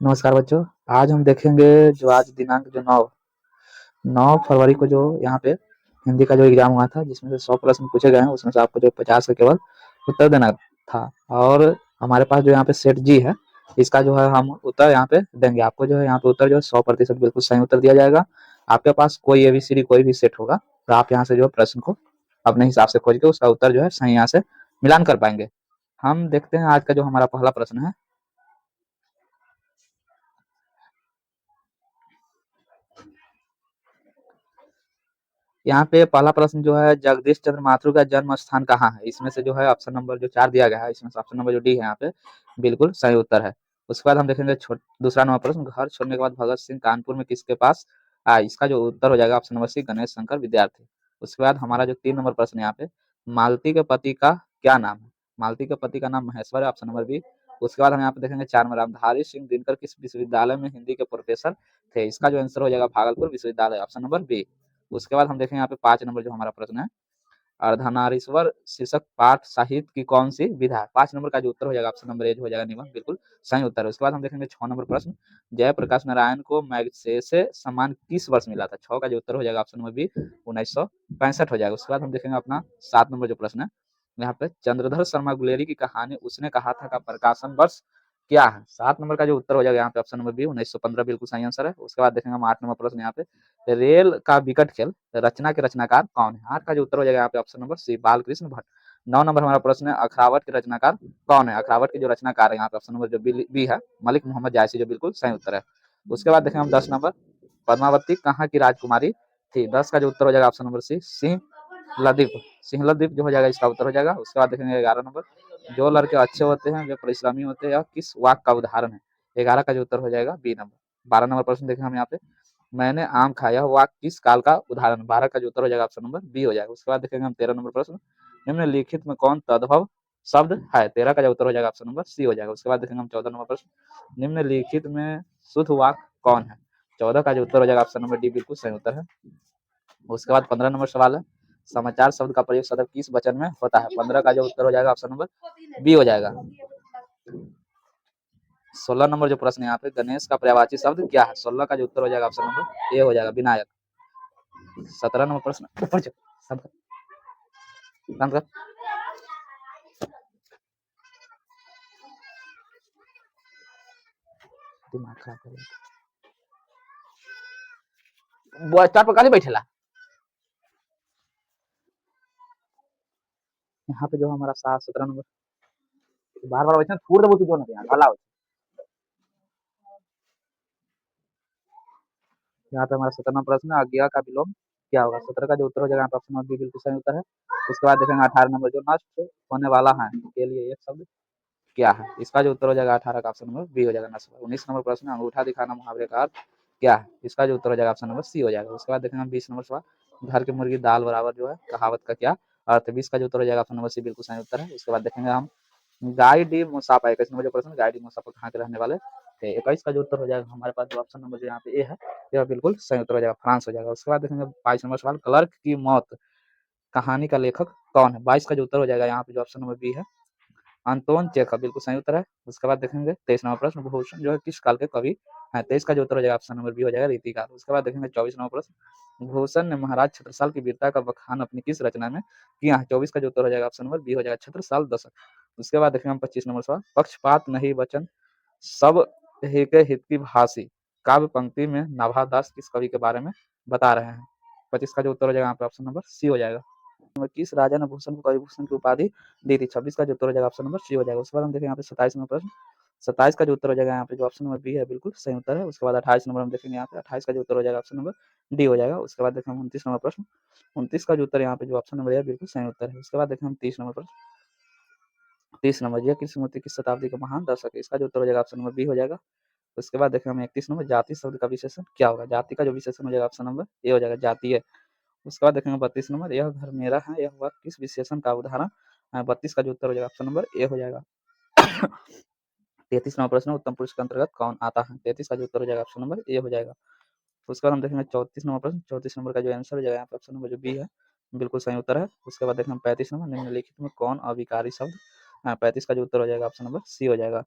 नमस्कार बच्चों। आज हम देखेंगे जो आज दिनांक जो 9 फरवरी को जो यहाँ पे हिंदी का जो एग्जाम हुआ था, जिसमें से 100 प्रश्न पूछे गए हैं, उसमें से आपको जो 50 का केवल उत्तर देना था। और हमारे पास जो यहाँ पे सेट जी है, इसका जो है हम उत्तर यहाँ पे देंगे। आपको जो है यहाँ पे उत्तर जो है 100% बिल्कुल सही उत्तर दिया जाएगा। आपके पास कोई एबीसीडी कोई भी सेट होगा तो आप यहाँ से जो प्रश्न को अपने हिसाब से खोज के उसका उत्तर जो है सही यहाँ से मिलान कर पाएंगे। हम देखते हैं आज का जो हमारा पहला प्रश्न है। यहाँ पे पहला प्रश्न जो है, जगदीश चंद्र माथुर का जन्म स्थान कहाँ है? इसमें से जो है ऑप्शन नंबर जो 4 दिया गया है, इसमें से ऑप्शन नंबर जो डी है यहाँ पे बिल्कुल सही उत्तर है। उसके बाद हम देखेंगे दूसरा नंबर प्रश्न, घर छोड़ने के बाद भगत सिंह कानपुर में किसके पास आए? इसका जो उत्तर हो जाएगा option number C, Ganesh Shankar Vidyarthi. उसके बाद हमारा जो 3 नंबर प्रश्न है यहाँ पे, मालती के पति का क्या नाम है? मालती के पति का नाम महेश्वर है, ऑप्शन नंबर बी। उसके बाद हम यहाँ पे देखेंगे 4 नंबर, रामधारी सिंह दिनकर किस विश्वविद्यालय में हिंदी के प्रोफेसर थे? इसका जो आंसर हो जाएगा भागलपुर विश्वविद्यालय, ऑप्शन नंबर बी। उसके बाद हम देखेंगे यहाँ पे 5 नंबर जो हमारा प्रश्न है, अर्धनारीश्वर शीर्षक पाठ साहित्य की कौन सी विधा है? 5 नंबर का जो उत्तर हो जाएगा ऑप्शन नंबर ए जो हो जाएगा निबंध, बिल्कुल सही उत्तर है। उसके बाद हम देखेंगे 6 नंबर प्रश्न, जयप्रकाश नारायण को मैग्सेसे सम्मान किस वर्ष मिला था? 6 का जो उत्तर हो जाएगा ऑप्शन नंबर बी, 1965 हो जाएगा। उसके बाद हम देखेंगे अपना 7 नंबर जो प्रश्न है, यहाँ पे चंद्रधर शर्मा गुलेरी की कहानी उसने कहा था का प्रकाशन वर्ष क्या है? 7 नंबर का जो उत्तर हो जाएगा यहाँ पे ऑप्शन नंबर बी, 1915 बिल्कुल सही आंसर है। उसके बाद देखेंगे हम 8 नंबर प्रश्न, यहाँ पे रेल का विकट खेल रचना के रचनाकार कौन है? 8 का जो उत्तर हो जाएगा यहाँ पे option number C, Balkrishna Bhatt. 9 number हमारा प्रश्न है, अखरावत के रचनाकार कौन है? अखरावत के जो रचनाकार है यहाँ पे ऑप्शन नंबर जो बी है, मलिक मोहम्मद जायसी, जो बिल्कुल सही उत्तर है। उसके बाद देखेंगे हम 10 नंबर, पद्मावती कहाँ की राजकुमारी थी? 10 का जो उत्तर हो जाएगा ऑप्शन नंबर सी, सिंहलदीप। सिंहलदीप जो हो जाएगा इसका उत्तर हो जाएगा। उसके बाद देखेंगे 11 नंबर, जो लड़के अच्छे होते हैं वे परिश्रमी होते हैं, यह किस वाक्य का उदाहरण है? 11 का जो उत्तर हो जाएगा बी नंबर। 12 नंबर प्रश्न देखेंगे हम यहाँ पे, मैंने आम खाया वाक्य किस काल का उदाहरण? 12 का जो उत्तर हो जाएगा ऑप्शन नंबर बी हो जाएगा। उसके बाद देखेंगे हम 13 नंबर प्रश्न, निम्नलिखित में कौन तद्भव शब्द है? 13 का जो उत्तर हो जाएगा ऑप्शन नंबर सी हो जाएगा। उसके बाद देखेंगे हम 14 नंबर प्रश्न, निम्नलिखित में शुद्ध वाक्य कौन है? 14 का जो उत्तर हो जाएगा ऑप्शन नंबर डी, बिल्कुल सही उत्तर है। उसके बाद 15 नंबर सवाल है, समाचार शब्द का प्रयोग सदैव किस वचन में होता है? 15 का जो उत्तर हो जाएगा ऑप्शन नंबर बी हो जाएगा। 16 नंबर जो प्रश्न है यहाँ पे, गणेश का पर्यायवाची शब्द क्या है? 16 का जो उत्तर हो जाएगा ऑप्शन नंबर ए हो जाएगा, विनायक। 17 नंबर प्रश्न, ऊपर जा, बंद कर। दिमाग खराब कर वो स्टार्ट पर काली बैठेला। यहाँ पे जो हमारा 17 नंबर, बार बार बैठना छोड़ देबो तू, जो ना भला हो। यहाँ पे हमारा 17 नंबर प्रश्न है, आज्ञा का विलोम क्या होगा? 17 का जो उत्तर हो जाएगा ऑप्शन नंबर बी, बिल्कुल सही उत्तर है। उसके बाद देखेंगे 18 नंबर, जो नष्ट होने वाला है के लिए एक शब्द क्या है? इसका जो उत्तर हो जाएगा 18 का ऑप्शन नंबर बी हो जाएगा, नष्ट। 19 नंबर प्रश्न है, अंगूठा दिखाना मुहावरे का अर्थ क्या है? इसका जो उत्तर हो जाएगा ऑप्शन नंबर सी हो जाएगा। उसके बाद देखेंगे हम 20 नंबर सवाल, घर की मुर्गी दाल बराबर जो है कहावत का क्या अर्थ है? 20 का जो उत्तर हो जाएगा ऑप्शन नंबर सी, बिल्कुल सही उत्तर है। उसके बाद देखेंगे हम गाय डी मुसाफा, 21 नंबर जो प्रश्न, गाय डी मुसाफा कहाँ के रहने वाले थे? 21 का जो उत्तर हो जाएगा हमारे पास जो ऑप्शन नंबर जो यहाँ पे ए है, यह बिल्कुल सही उत्तर हो जाएगा, फ्रांस हो जाएगा। उसके बाद देखेंगे 22 नंबर सवाल, क्लर्क की मौत कहानी का लेखक कौन है? 22 का जो उत्तर हो जाएगा यहाँ पे जो ऑप्शन नंबर बी है, अंतोन चेखव, बिल्कुल सही उत्तर है। उसके बाद देखेंगे 23 नंबर प्रश्न, भूषण जो है किस काल के कवि है? 23 का जो उत्तर हो जाएगा ऑप्शन नंबर बी हो जाएगा, रीतिकाल। उसके बाद देखेंगे 24 नंबर प्रश्न, भूषण ने महाराज छत्रसाल की वीरता का बखान अपनी किस रचना में किया है? 24 का जो उत्तर हो जाएगा ऑप्शन नंबर बी हो जाएगा, छत्रसाल दशक। उसके बाद देखेंगे हम 25 नंबर सवाल, पक्षपात नहीं वचन सब हित की भाषी काव्य पंक्ति में नाभा दास किस कवि के बारे में बता रहे हैं? 25 का जो उत्तर हो जाएगा यहाँ पे ऑप्शन नंबर सी हो जाएगा। किस राजा ने भूषण को कवि भूषण की उपाधि दी थी? 26 का जो उत्तर हो जाएगा ऑप्शन नंबर सी हो जाएगा। उसके बाद हम देखेंगे यहाँ पे 27 नंबर प्रश्न, 27 का जो उत्तर हो जाएगा यहाँ पे जो ऑप्शन नंबर बी है, बिल्कुल सही उत्तर है। उसके बाद 28 नंबर हम देखेंगे यहाँ पे, 28 का जो उत्तर हो जाएगा ऑप्शन नंबर डी हो जाएगा। उसके बाद देखेंगे 29 नंबर प्रश्न, 29 का जो उत्तर यहाँ पे जो ऑप्शन नंबर है, बिल्कुल सही उत्तर है। उसके बाद देखेंगे हम 30 नंबर प्रश्न, 30 नंबर, यह कृष्णमूर्ति किस शताब्दी का महान दर्शक है? इसका जो उत्तर हो जाएगा ऑप्शन नंबर बी हो जाएगा। उसके बाद देखेंगे हम 31 नंबर, जाति शब्द का विशेषण क्या होगा? जाति का जो विशेषण हो जाएगा ऑप्शन नंबर ए हो जाएगा, जातीय। उसके बाद देखेंगे 32 नंबर, यह घर मेरा है, यह वाक्य किस विशेषण का उदाहरण है? 32 का जो उत्तर हो जाएगा ऑप्शन नंबर ए हो जाएगा। 33 नंबर प्रश्न, उत्तम पुरुष के अंतर्गत कौन आता है? 33 का जो उत्तर हो जाएगा ऑप्शन नंबर ए हो जाएगा। उसके बाद हम देखेंगे 34 नंबर प्रश्न, 34 नंबर का जो आंसर हो जाएगा यहाँ पे ऑप्शन नंबर जो बी है, बिल्कुल सही उत्तर है। उसके बाद देखेंगे 35 नंबर, निम्नलिखित में कौन अविकारी शब्द? 35 का जो उत्तर हो जाएगा ऑप्शन नंबर सी हो जाएगा।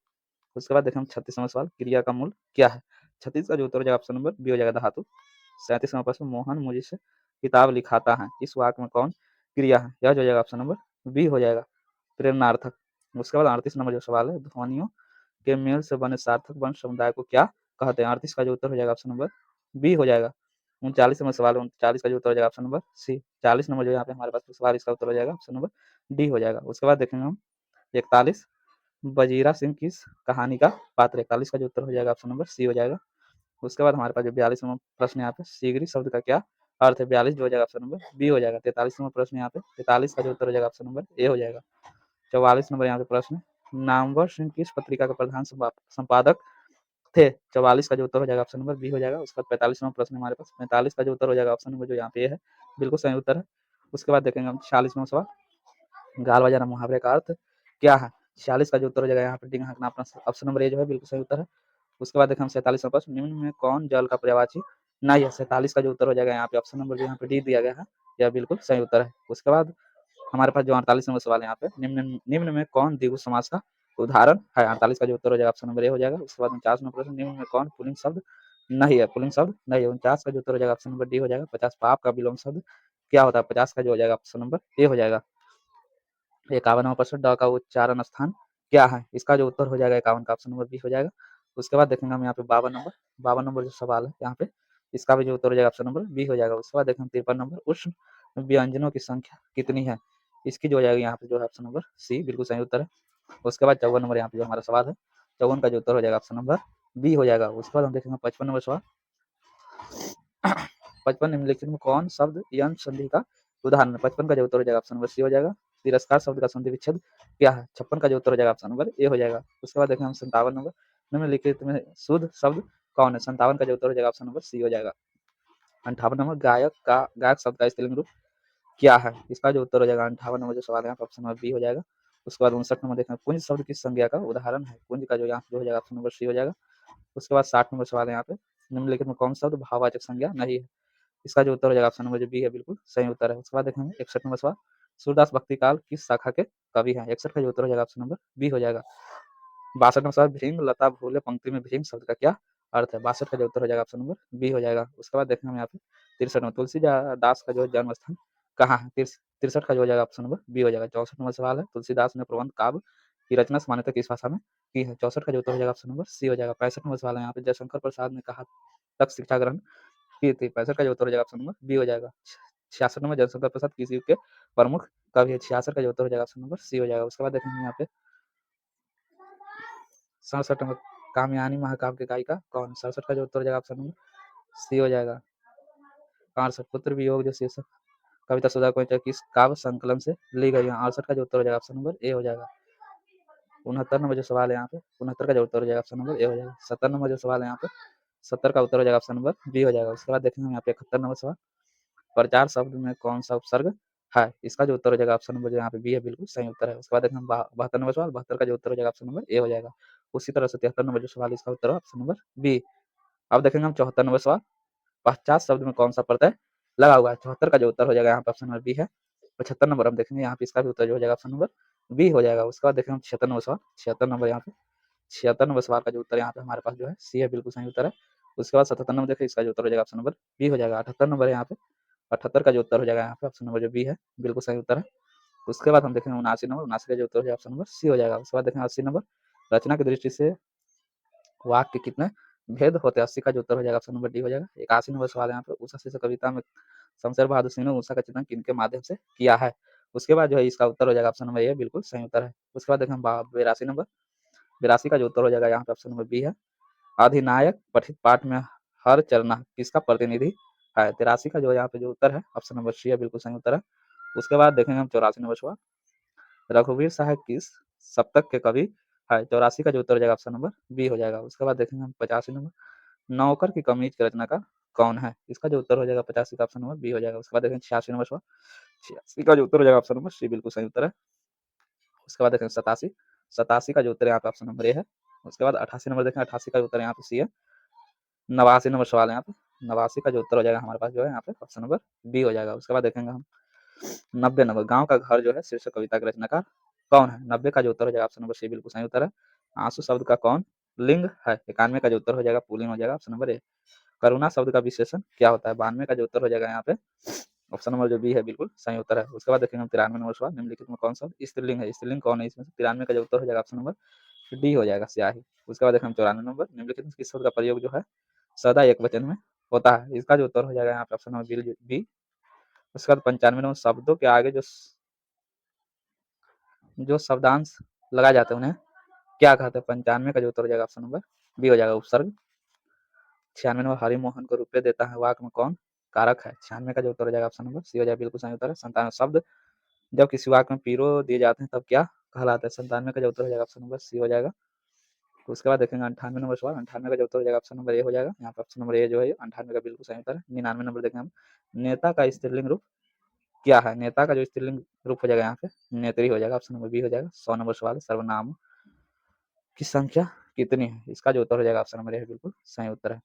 उसके बाद देखें हम 36 नंबर सवाल, क्रिया का मूल क्या है? 36 का जो उत्तर हो जाएगा ऑप्शन नंबर बी हो जाएगा धातु। 37 नंबर प्रश्न, मोहन मुझसे किताब लिखाता है, इस वाक्य में कौन क्रिया है? यह जो हो जाएगा ऑप्शन नंबर बी हो जाएगा, प्रेरणार्थक। उसके बाद 38 नंबर जो सवाल है, ध्वनियों के मेल से बने सार्थक वर्ण समुदाय को क्या कहते हैं? 38 का जो उत्तर हो जाएगा ऑप्शन नंबर बी हो जाएगा। 39 नंबर सवाल है, 39 का जो उत्तर हो जाएगा ऑप्शन नंबर सी। 40 नंबर जो यहाँ पे हमारे पास सवाल, इसका उत्तर हो जाएगा ऑप्शन नंबर डी हो जाएगा। उसके बाद देखेंगे हम 41, बजीरा सिंह किस कहानी का पात्र है? 41 का जो उत्तर हो जाएगा ऑप्शन नंबर सी हो जाएगा। उसके बाद हमारे पास जो 42 नंबर प्रश्न यहाँ पे, शीघ्री शब्द का क्या अर्थ है? 42 जो हो जाएगा ऑप्शन नंबर बी हो जाएगा। 43 नंबर प्रश्न यहाँ पे, 43 का जो उत्तर हो जाएगा ऑप्शन नंबर ए हो जाएगा। 44 नंबर यहाँ पे प्रश्न, नामवर सिंह किस पत्रिका का प्रधान संपादक थे? 44 का जो उत्तर हो जाएगा ऑप्शन नंबर बी हो जाएगा। उसके बाद 45 नंबर प्रश्न हमारे पास, 45 का जो उत्तर हो जाएगा ऑप्शन नंबर जो यहाँ पे है, बिल्कुल सही उत्तर है। उसके बाद देखेंगे हम 46 नंबर सवाल, गाल बजाना मुहावरे का अर्थ क्या है? 46 का जो उत्तर हो जाएगा यहाँ पे डिंग हाँकना, अपना ऑप्शन नंबर ए जो है बिल्कुल सही उत्तर है। उसके बाद देखें हम 47 नंबर प्रश्न, निम्न में कौन जल का पर्यायवाची नहीं है? 47 का जो उत्तर हो जाएगा यहाँ पे ऑप्शन नंबर जो यहाँ पे डी दिया गया है, यह बिल्कुल सही उत्तर है। उसके बाद हमारे पास जो 48 नंबर सवाल है यहाँ पे, निम्न निम्न में कौन द्विगु समास का उदाहरण है? 48 का जो उत्तर हो जाएगा ऑप्शन नंबर ए हो जाएगा। उसके बाद 49 नंबर प्रश्न, निम्न में कौन पुल्लिंग शब्द नहीं है? पुल्लिंग शब्द नहीं है। 49 का जो उत्तर हो जाएगा ऑप्शन नंबर डी हो जाएगा। 50, पाप का विलोम शब्द क्या होता है? 50 का जो हो जाएगा ऑप्शन नंबर ए हो जाएगा। 51वां प्रश्न, ड का उच्चारण स्थान क्या है? इसका जो उत्तर हो जाएगा 51 का ऑप्शन नंबर बी हो जाएगा। उसके बाद देखेंगे हम यहाँ पे 52 नंबर जो सवाल है यहाँ पे, इसका भी जो उत्तर हो जाएगा ऑप्शन नंबर बी हो जाएगा। उसके बाद देखेंगे 53 नंबर, उष्ण व्यंजनों की संख्या कितनी है? इसकी जो हो जाएगी यहाँ पे जो है ऑप्शन नंबर सी, बिल्कुल सही उत्तर है। उसके बाद 54 नंबर यहाँ पे जो हमारा सवाल है, 54 का जो उत्तर हो जाएगा ऑप्शन नंबर बी हो जाएगा। उसके बाद हम देखेंगे 55 नंबर सवाल, 55 निम्नलिखित में कौन शब्द यंत्र संधि का उदाहरण है? 55 का जो उत्तर हो जाएगा ऑप्शन नंबर सी हो जाएगा। तिरस्कार शब्द का संधि विच्छेद क्या है? 56 का जो उत्तर हो जाएगा ऑप्शन नंबर ए हो जाएगा। उसके बाद देखें हम 57 नंबर, निम्नलिखित में शुद्ध शब्द कौन है? 57 का जो उत्तर हो जाएगा ऑप्शन नंबर सी हो जाएगा। 58 नंबर, गायक शब्द का स्त्रीलिंग रूप क्या है? इसका जो उत्तर हो जाएगा 58 नंबर जो सवाल है यहाँ पे ऑप्शन नंबर बी हो जाएगा। उसके बाद 59 नंबर देखें, कुंज शब्द किस संज्ञा का उदाहरण है? कुंज का जो यहाँ पे हो जाएगा ऑप्शन नंबर सी हो जाएगा। उसके बाद 60 नंबर सवाल है यहाँ पे, निम्नलिखित में कौन शब्द भाववाचक संज्ञा नहीं है? इसका जो उत्तर हो जाएगा ऑप्शन नंबर जो बी है, बिल्कुल सही उत्तर है। उसके बाद देखेंगे 61 नंबर सवाल, सूरदास भक्ति काल किस शाखा के कवि हैं? 61 का जो उत्तर हो जाएगा ऑप्शन नंबर बी हो जाएगा। 62 नंबर सवाल, भृंग लता भूले पंक्ति में भृंग शब्द का क्या अर्थ है? 62 का जो उत्तर हो जाएगा ऑप्शन नंबर बी हो जाएगा। उसके बाद देखेंगे हम यहाँ पे 63 नंबर, तुलसीदास का जो जन्म स्थान कहाँ है? 63 का जो हो जाएगा ऑप्शन नंबर बी हो जाएगा। 64 नंबर सवाल है, तुलसीदास ने प्रबंध काव्य की रचना सामान्यतः किस भाषा में की है? 64 का जो उत्तर हो जाएगा ऑप्शन नंबर सी हो जाएगा। 65 नंबर सवाल है यहाँ पे, जयशंकर प्रसाद ने कहा तक शिक्षा ग्रहण की थी? 65 का जो उत्तर हो जाएगा ऑप्शन नंबर बी हो जाएगा। 66 नंबर, जयशंकर प्रसाद किस युग के प्रमुख कवि है? 66 का जो उत्तर हो जाएगा ऑप्शन नंबर सी हो जाएगा। उसके बाद देखेंगे यहाँ पे 67 नंबर, कामयानी महाकाव्य की गायिका कौन? 67 का जो उत्तर हो जाएगा ऑप्शन नंबर सी हो जाएगा। 68, पुत्र वियोग जो शीर्षक कविता सुधा को किस काव्य संकलन से ली गई है? 68 का जो उत्तर हो जाएगा ऑप्शन नंबर ए हो जाएगा। 69 नंबर जो सवाल है यहाँ पे, 69 का जो उत्तर हो जाएगा ऑप्शन नंबर ए हो जाएगा। 70 नंबर जो सवाल है यहाँ पे, 70 का उत्तर हो जाएगा ऑप्शन नंबर बी हो जाएगा। उसके बाद देखेंगे यहाँ पे 71 नंबर सवाल, प्रचार शब्द में कौन सा उपसर्ग है? इसका जो उत्तर हो जाएगा ऑप्शन नंबर जो यहाँ पे बी है, बिल्कुल सही उत्तर है। उसके बाद देखेंगे 72 नंबर सवाल, 72 का जो उत्तर हो जाएगा ऑप्शन नंबर ए हो जाएगा। उसी तरह से 73 नंबर जो सवाल है, इसका उत्तर है ऑप्शन नंबर बी। अब देखेंगे हम 74 नंबर सवाल, 50 शब्द में कौन सा प्रत्यय लगा हुआ है? 74 का जो उत्तर हो जाएगा यहाँ पे ऑप्शन नंबर बी है। 75 नंबर हम देखेंगे यहाँ पे, इसका भी उत्तर जो हो जाएगा ऑप्शन नंबर बी हो जाएगा। उसके बाद देखेंगे हम 76 नंबर सवाल, 76 नंबर यहाँ पे, 76 नंबर सवाल का जो उत्तर यहाँ पे हमारे पास जो है सी है, बिल्कुल सही उत्तर है। उसके बाद 77 नंबर देखिए, इसका जो उत्तर हो जाएगा ऑप्शन नंबर बी हो जाएगा। 78 नंबर है यहाँ पे, 78 का जो उत्तर हो जाएगा यहाँ पे ऑप्शन नंबर जो बी है, बिल्कुल सही उत्तर है। उसके बाद हम देखेंगे 79 नंबर, 79 का जो उत्तर हो जाएगा ऑप्शन नंबर सी हो जाएगा। उसके बाद देखेंगे 80 नंबर, रचना की दृष्टि से वाक्य के कितने भेद होते हैं? 80 का जो उत्तर हो जाएगा ऑप्शन नंबर डी हो जाएगा। 81 नंबर सवाल है यहाँ पे, उषा शीर्षक कविता में शमशेर बहादुर सिंह ने उषा का चित्रण किनके माध्यम से किया है? उसके बाद जो है इसका उत्तर हो जाएगा ऑप्शन नंबर ए, बिल्कुल सही उत्तर है। उसके बाद देखें 82 नंबर, 82 का जो उत्तर हो जाएगा यहाँ पे ऑप्शन नंबर बी है। अधिनायक पठित पाठ में हर चरना किसका प्रतिनिधि है? 83 का जो यहाँ पे जो उत्तर है ऑप्शन नंबर सी है, बिल्कुल सही उत्तर है। उसके बाद देखेंगे हम 84 नंबर सवाल, रघुवीर साहब किस सप्तक के कवि है? 84 का जो उत्तर हो जाएगा ऑप्शन नंबर बी हो जाएगा। उसके बाद देखेंगे हम 85 नंबर, नौकर की कमीज के रचनाकार कौन है? इसका जो उत्तर हो जाएगा 85 का ऑप्शन नंबर बी हो जाएगा। उसके बाद देखेंगे 86 नंबर सवाल, 86 का जो उत्तर हो जाएगा ऑप्शन नंबर सी, बिल्कुल सही उत्तर है। उसके बाद देखेंगे 87, 87 का जो उत्तर है यहाँ पे ऑप्शन नंबर ए है। उसके बाद 88 नंबर देखें, 88 का जो उत्तर यहाँ पे सी है। 89 नंबर सवाल है यहाँ पे, 89 का जो उत्तर हो जाएगा हमारे पास जो है यहाँ पे ऑप्शन नंबर बी हो जाएगा। उसके बाद देखेंगे हम 90 नंबर, गाँव का घर जो है शीर्षक कविता के रचनाकार कौन है? 90 का जो उत्तर हो जाएगा ऑप्शन नंबर सी, बिल्कुल सही उत्तर है। आंसू शब्द का कौन लिंग है? 91 का जो उत्तर हो जाएगा पुल्लिंग हो जाएगा ऑप्शन नंबर ए। करुणा शब्द का विशेषण क्या होता है? 92 का जो उत्तर हो जाएगा यहाँ पे ऑप्शन नंबर जो बी है बिल्कुल सही उत्तर है। उसके बाद देखेंगे हम 93 नंबर सवाल, निम्नलिखित में कौन सा स्त्रीलिंग है? स्त्रीलिंग कौन है इसमें से? 93 का जो उत्तर हो जाएगा ऑप्शन नंबर डी हो जाएगा स्याही। उसके बाद देखेंगे हम 94 नंबर, निम्नलिखित में किस शब्द का प्रयोग जो है सदा एक वचन में होता है? इसका जो उत्तर हो जाएगा यहाँ पे ऑप्शन नंबर बी। उसके बाद 95 नंबर, शब्दों के आगे जो शब्दांश लगाए जाते हैं उन्हें क्या कहते हैं? 95 का जो उत्तर हो जाएगा ऑप्शन नंबर बी हो जाएगा उपसर्ग। 96 नंबर, हरिमोहन को रुपये देता है वाक्य में कौन कारक है? 96 का जो उत्तर हो जाएगा ऑप्शन नंबर सी हो जाएगा बिल्कुल सही उत्तर है। 97 शब्द जब किसी वाक्य में पीरो दिए जाते हैं तब क्या कहलाता है? 97 का जो उत्तर हो जाएगा ऑप्शन नंबर सी हो जाएगा। उसके बाद देखेंगे 98 नंबर सवाल, 98 का जो उत्तर हो जाएगा ऑप्शन नंबर ए हो जाएगा। यहाँ पे ऑप्शन नंबर ए जो है 98 का बिल्कुल सही उत्तर है। 99 नंबर देखेंगे हम, नेता का स्त्रीलिंग रूप क्या है? नेता का जो स्त्रीलिंग रूप हो जाएगा यहाँ पे नेत्री हो जाएगा, ऑप्शन नंबर बी हो जाएगा। 100 नंबर सवाल, सर्वनाम की संख्या कितनी है? इसका जो उत्तर हो जाएगा ऑप्शन नंबर ए बिल्कुल सही उत्तर है।